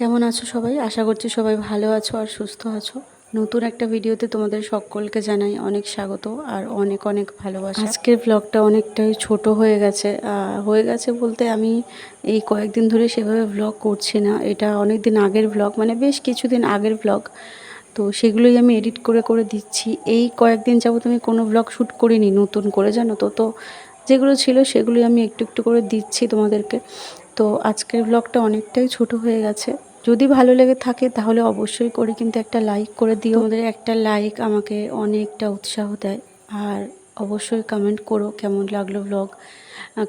কেমন আছো সবাই? আশা করছি সবাই ভালো আছো আর সুস্থ আছো। নতুন একটা ভিডিওতে তোমাদের সকলকে জানাই অনেক স্বাগত আর অনেক অনেক ভালোবাসা। আজকের ব্লগটা অনেকটাই ছোট হয়ে গেছে বলতে আমি এই কয়েকদিন ধরে সেভাবে ব্লগ করছি না। এটা অনেক দিন আগের ব্লগ, মানে বেশ কিছুদিন আগের ব্লগ। তো সেগুলোই আমি এডিট করে করে দিচ্ছি। এই কয়েকদিন যাবত আমি কোনো ব্লগ শ্যুট করিনি নতুন করে, জানো তো। তো যেগুলো ছিল সেগুলোই আমি একটু একটু করে দিচ্ছি তোমাদেরকে। তো আজকের ব্লগটা অনেকটাই ছোট হয়ে গেছে। যদি ভালো লেগে থাকে তাহলে অবশ্যই করে কিন্তু একটা লাইক করে দিও। তোমাদের একটা লাইক আমাকে অনেকটা উৎসাহ দেয়। আর অবশ্যই কমেন্ট করো কেমন লাগলো ব্লগ,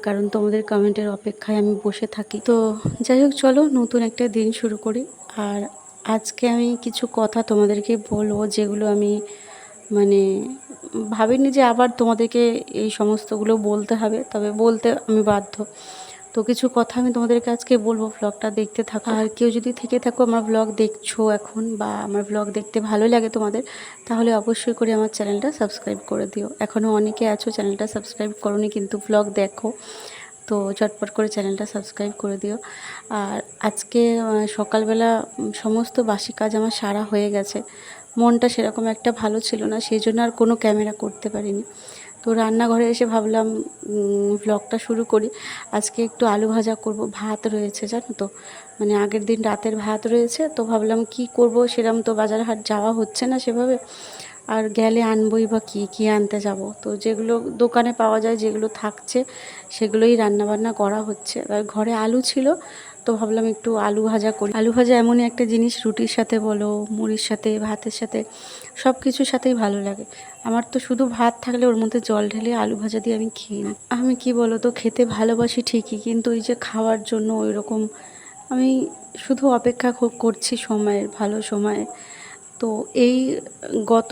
কারণ তোমাদের কমেন্টের অপেক্ষায় আমি বসে থাকি। তো যাই হোক, চলো নতুন একটা দিন শুরু করি। আর আজকে আমি কিছু কথা তোমাদেরকে বলবো যেগুলো আমি মানে ভাবিনি যে আবার তোমাদেরকে এই সমস্তগুলো বলতে হবে, তবে বলতে আমি বাধ্য। তো কিছু কথা আমি তোমাদেরকে আজকে বলবো, ব্লগটা দেখতে থাকো। আর কেউ যদি থেকে থাকো আমার ব্লগ দেখছো এখন, বা আমার ব্লগ দেখতে ভালো লাগে তোমাদের, তাহলে অবশ্যই করে আমার চ্যানেলটা সাবস্ক্রাইব করে দিও। এখনও অনেকে আছো চ্যানেলটা সাবস্ক্রাইব করোনি কিন্তু ব্লগ দেখো, তো চটপট করে চ্যানেলটা সাবস্ক্রাইব করে দিও। আর আজকে সকালবেলা সমস্ত বাসি কাজ আমার সারা হয়ে গেছে। মনটা সেরকম একটা ভালো ছিল না, সেই জন্য আর কোনো ক্যামেরা করতে পারিনি। তো রান্নাঘরে এসে ভাবলাম ব্লগটা শুরু করি। আজকে একটু আলু ভাজা করব, ভাত রয়েছে জানো তো, মানে আগের দিন রাতের ভাত রয়েছে। তো ভাবলাম কি করব, সেরকম তো বাজার হাট যাওয়া হচ্ছে না সেভাবে, আর গেলে আনবই বা কী আনতে যাব। তো যেগুলো দোকানে পাওয়া যায়, যেগুলো থাকছে সেগুলোই রান্নাবান্না করা হচ্ছে। আর ঘরে আলু ছিল, তো ভাবলাম একটু আলু ভাজা করি। আলু ভাজা এমনই একটা জিনিস, রুটির সাথে বলো, মুড়ির সাথে, ভাতের সাথে, সব কিছুর সাথেই ভালো লাগে। আমার তো শুধু ভাত থাকলে ওর মধ্যে জল ঢেলে আলু ভাজা দিয়ে আমি খেয়ে নিই। আমি কি বলো তো, খেতে ভালোবাসি ঠিকই, কিন্তু ওই যে খাওয়ার জন্য ওই রকম আমি শুধু অপেক্ষা করছি সময়ের, ভালো সময়ে। তো এই গত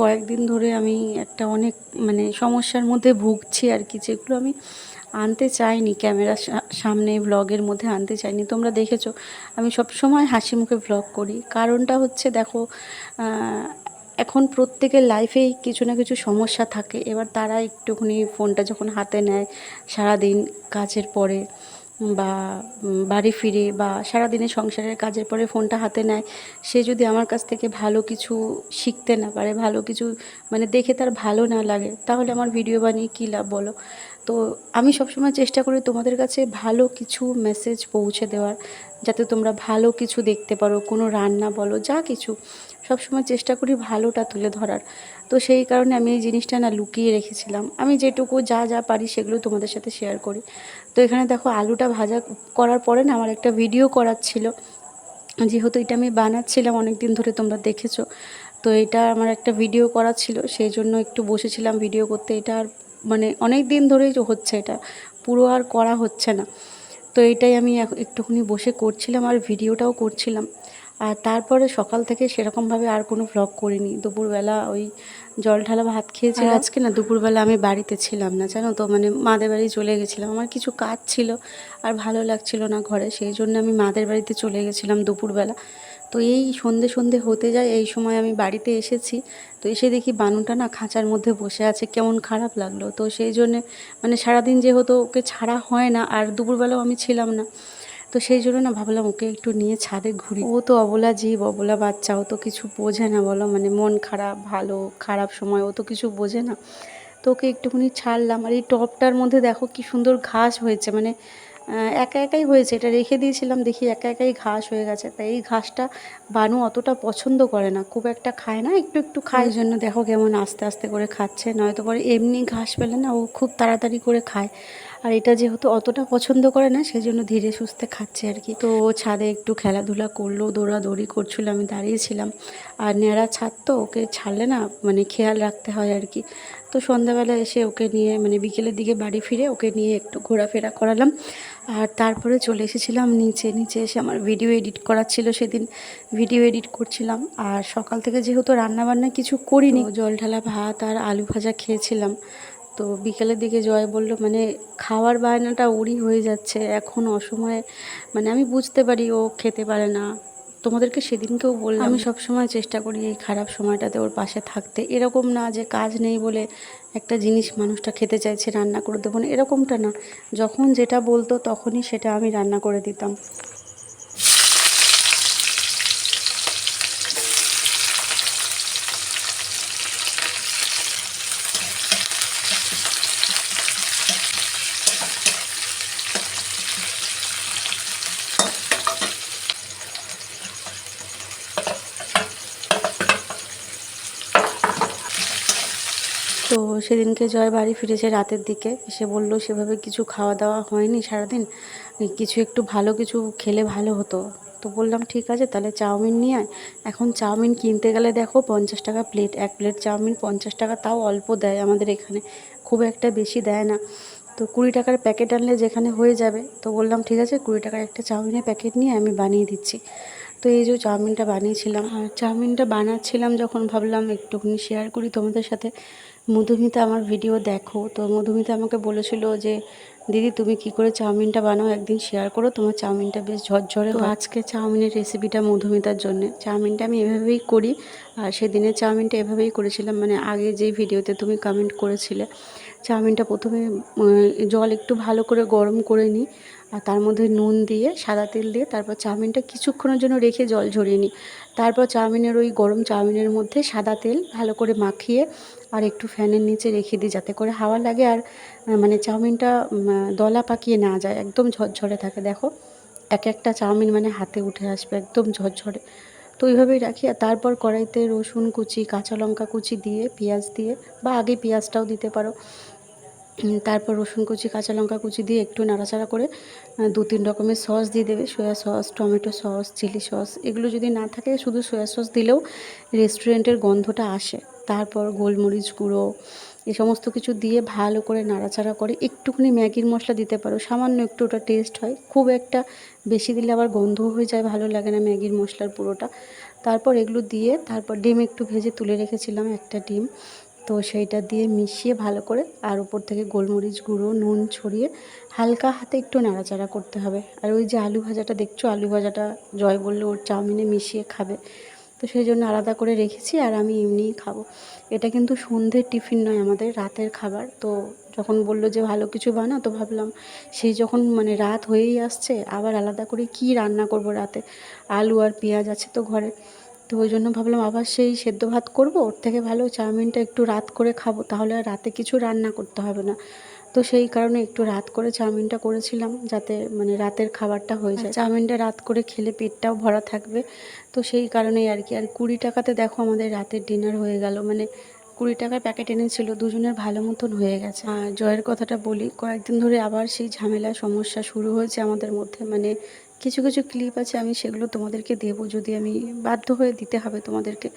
কয়েকদিন ধরে আমি একটা অনেক মানে সমস্যার মধ্যে ভুগছি আর কি, যেগুলো আমি আনতে চাইনি ক্যামেরার সামনে, ব্লগের মধ্যে আনতে চাইনি। তোমরা দেখেছো আমি সব সময় হাসি মুখে ব্লগ করি। কারণটা হচ্ছে দেখো, এখন প্রত্যেকের লাইফেই কিছু না কিছু সমস্যা থাকে। এবার তারা একটুখানি ফোনটা যখন হাতে নেয় সারাদিন কাজের পরে, বা বাড়ি ফিরে, বা সারাদিনের সংসারের কাজের পরে ফোনটা হাতে নেয়, সে যদি আমার কাছ থেকে ভালো কিছু শিখতে না পারে, ভালো কিছু মানে দেখে তার ভালো না লাগে, তাহলে আমার ভিডিও বানিয়ে কী লাভ বলো। তো আমি সবসময় চেষ্টা করি তোমাদের কাছে ভালো কিছু মেসেজ পৌঁছে দেওয়ার, যাতে তোমরা ভালো কিছু দেখতে পারো। কোনো রান্না বলো, যা কিছু, সবসময় চেষ্টা করি ভালোটা তুলে ধরার। তো সেই কারণে আমি এই জিনিসটা না লুকিয়ে রেখেছিলাম। আমি যেটুকু যা যা পারি সেগুলো তোমাদের সাথে শেয়ার করি। তো এখানে দেখো আলুটা ভাজা করার পরে না আমার একটা ভিডিও করার ছিল, যেহেতু এটা আমি বানাচ্ছিলাম অনেক দিন ধরে, তোমরা দেখেছো। তো এটা আমার একটা ভিডিও করা ছিল, সেই জন্য একটু বসেছিলাম ভিডিও করতে। এটা আর মানে অনেক দিন ধরেই হচ্ছে, এটা পুরো আর করা হচ্ছে না। তো এইটাই আমি একটুখানি বসে করছিলাম আর ভিডিওটাও করছিলাম। আর তারপরে সকাল থেকে সেরকমভাবে আর কোনো ভ্লগ করিনি। দুপুরবেলা ওই জল ঢালা ভাত খেয়েছি। আর আজকে না দুপুরবেলা আমি বাড়িতে ছিলাম না, জানো তো, মানে মাদের বাড়ি চলে গেছিলাম। আমার কিছু কাজ ছিল আর ভালো লাগছিল না ঘরে, সেই জন্য আমি মাদের বাড়িতে চলে গেছিলাম দুপুরবেলা। তো এই সন্ধে সন্ধে হতে যায়, এই সময় আমি বাড়িতে এসেছি। তো এসে দেখি বানুটা না খাঁচার মধ্যে বসে আছে, কেমন খারাপ লাগলো। তো সেই জন্যে মানে সারাদিন যেহেতু ওকে ছাড়া হয় না, আর দুপুরবেলাও আমি ছিলাম না, তো সেই জন্য না ভাবলাম ওকে একটু নিয়ে ছাদে ঘুরি। ও তো অবলা জীব, অবলা বাচ্চা, ও তো কিছু বোঝে না বলো, মানে মন খারাপ, ভালো খারাপ সময় ও তো কিছু বোঝে না। তো ওকে একটুখানি ছাড়লাম। আর এই টবটার মধ্যে দেখো কি সুন্দর ঘাস হয়েছে, মানে একা একাই হয়েছে, এটা রেখে দিয়েছিলাম, দেখি একা একাই ঘাস হয়ে গেছে। তাই এই ঘাসটা বানু অতটা পছন্দ করে না, খুব একটা খায় না, একটু একটু খায়। ওই জন্য দেখো কেমন আস্তে আস্তে করে খাচ্ছে, নয়তো পরে এমনি ঘাস পেলে না ও খুব তাড়াতাড়ি করে খায়। আর এটা যেহেতু অতটা পছন্দ করে না, সেই জন্য ধীরে সুস্থে খাচ্ছে আর কি। তো ছাদে একটু খেলাধুলা করলো, দৌড়াদৌড়ি করছিল, আমি দাঁড়িয়েছিলাম। আর ন্যাড়া ছাদ তো, ওকে ছাড়লে না মানে খেয়াল রাখতে হয় আর কি। তো সন্ধ্যাবেলা এসে ওকে নিয়ে, মানে বিকেলের দিকে বাড়ি ফিরে ওকে নিয়ে একটু ঘোরাফেরা করালাম। আর তারপরে চলে এসেছিলাম নিচে। নিচে এসে আমার ভিডিও এডিট করার ছিল, সেদিন ভিডিও এডিট করছিলাম। আর সকাল থেকে যেহেতু রান্নাবান্না কিছু করিনি, জল ঢালা ভাত আর আলু ভাজা খেয়েছিলাম। তো বিকেলের দিকে জয় বলল, মানে খাওয়ার বায়নাটা ওরই হয়ে যাচ্ছে এখন অসময়ে, মানে আমি বুঝতে পারি ও খেতে পারে না। তোমাদেরকে সেদিনকেও বললাম, আমি সবসময় চেষ্টা করি এই খারাপ সময়টাতে ওর পাশে থাকতে। এরকম না যে কাজ নেই বলে একটা জিনিস মানুষটা খেতে চাইছে রান্না করে দেবো না, এরকমটা না। যখন যেটা বলতো তখনই সেটা আমি রান্না করে দিতাম। তো সেদিনকে জয় বাড়ি ফিরেছে রাতের দিকে, এসে বলল সেভাবে কিছু খাওয়া দাওয়া হয়নি সারাদিন, কিছু একটু ভালো কিছু খেলে ভালো হতো। তো বললাম ঠিক আছে তাহলে চাউমিন নিয়ে আয়। এখন চাউমিন কিনতে গেলে দেখো 50 টাকা প্লেট, এক প্লেট চাউমিন 50 টাকা, তাও অল্প দেয় আমাদের এখানে, খুব একটা বেশি দেয় না। তো 20 টাকার প্যাকেট আনলে যেখানে হয়ে যাবে, তো বললাম ঠিক আছে 20 টাকার একটা চাউমিনের প্যাকেট নিয়ে আমি বানিয়ে দিচ্ছি। তো এই যে চাউমিনটা বানিয়েছিলাম, আর চাউমিনটা বানাচ্ছিলাম যখন ভাবলাম একটুখানি শেয়ার করি তোমাদের সাথে। মধুমিতা আমার ভিডিও দেখো, তো মধুমিতা আমাকে বলেছিল যে দিদি তুমি কি করে চাউমিনটা বানাও, একদিন শেয়ার করো, তোমার চাউমিনটা বেশ ঝরঝরে। তো আজকে চাউমিনের রেসিপিটা মধুমিতার জন্য। চাউমিনটা আমি এভাবেই করি, আর সেদিনের চাউমিনটা এভাবেই করেছিলাম, মানে আগে যে ভিডিওতে তুমি কমেন্ট করেছিলে। চাউমিনটা প্রথমে জল একটু ভালো করে গরম করে নিই, আর তার মধ্যে নুন দিয়ে সাদা তেল দিয়ে তারপর চাউমিনটা কিছুক্ষণের জন্য রেখে জল ঝরিয়ে নিই। তারপর চাউমিনের ওই গরম চাউমিনের মধ্যে সাদা তেল ভালো করে মাখিয়ে আর একটু ফ্যানের নিচে রেখে দিই, যাতে করে হাওয়া লাগে আর মানে চাউমিনটা দলা পাকিয়ে না যায়, একদম ঝরঝরে থাকে। দেখো এক একটা চাউমিন মানে হাতে উঠে আসবে একদম ঝরঝরে। তো ওইভাবেই রাখি, আর তারপর কড়াইতে রসুন কুচি, কাঁচা লঙ্কা কুচি দিয়ে, পেঁয়াজ দিয়ে, বা আগে পেঁয়াজটাও দিতে পারো। তারপর রসুন কুচি, কাঁচা লঙ্কা কুচি দিয়ে একটু নাড়াচাড়া করে 2-3 রকমের সস দিয়ে দেবে, soya sauce, tomato sauce, chilli sauce. এগুলো যদি না থাকে শুধু সয়া সস দিলেও রেস্টুরেন্টের গন্ধটা আসে। তারপর গোলমরিচ গুঁড়ো, এ সমস্ত কিছু দিয়ে ভালো করে নাড়াচাড়া করে একটুখানি ম্যাগির মশলা দিতে পারো, সামান্য একটু, ওটা টেস্ট হয়। খুব একটা বেশি দিলে আবার গন্ধ হয়ে যায়, ভালো লাগে না ম্যাগির মশলার পুরোটা। তারপর এগুলো দিয়ে তারপর ডিম একটু ভেজে তুলে রেখেছিলাম, একটা ডিম, তো সেইটা দিয়ে মিশিয়ে ভালো করে, আর উপর থেকে গোলমরিচ গুঁড়ো, নুন ছড়িয়ে হালকা হাতে একটু নাড়াচাড়া করতে হবে। আর ওই যে আলু ভাজাটা দেখছো, আলু ভাজাটা জয় বললো ওর চাউমিনে মিশিয়ে খাবে, তো সেই জন্য আলাদা করে রেখেছি, আর আমি এমনিই খাবো। এটা কিন্তু সন্ধ্যের টিফিন নয়, আমাদের রাতের খাবার। তো যখন বললো যে ভালো কিছু বানা, তো ভাবলাম সেই যখন মানে রাত হয়েই আসছে, আবার আলাদা করে কি রান্না করব রাতে, আলু আর পেঁয়াজ আছে তো ঘরে। তো ওই জন্য ভাবলাম আবার সেই সেদ্ধ ভাত করব, ওর থেকে ভালো চাউমিনটা একটু রাত করে খাবো, তাহলে আর রাতে কিছু রান্না করতে হবে না। তো সেই কারণে একটু রাত করে চাউমিনটা করেছিলাম, যাতে মানে রাতের খাবারটা হয়ে যায়। চাউমিনটা রাত করে খেলে পেটটাও ভরা থাকবে, তো সেই কারণেই আর কি। আর 20 টাকাতে দেখো আমাদের রাতের ডিনার হয়ে গেল, মানে 20 টাকার প্যাকেট এনেছিল, দুজনের ভালো মতন হয়ে গেছে। আর জয়ের কথাটা বলি, কয়েকদিন ধরে আবার সেই ঝামেলা সমস্যা শুরু হয়েছে আমাদের মধ্যে, মানে কিছু কিছু ক্লিপ আছে, আমি সেগুলো তোমাদেরকে দেবো, যদি আমি বাধ্য হয়ে দিতে হবে তোমাদেরকে।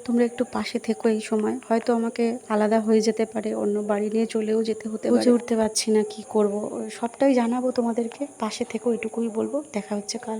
তোমরা একটু পাশে থেকো, এই সময় হয়তো আমাকে আলাদা হয়ে যেতে পারে, অন্য বাড়ি নিয়ে চলেও যেতে হতে পারে, বুঝে উঠতে পারছি না কি করব, সবটাই জানাবো তোমাদেরকে, পাশে থেকো এটুকুই বলবো। দেখা হচ্ছে কাল।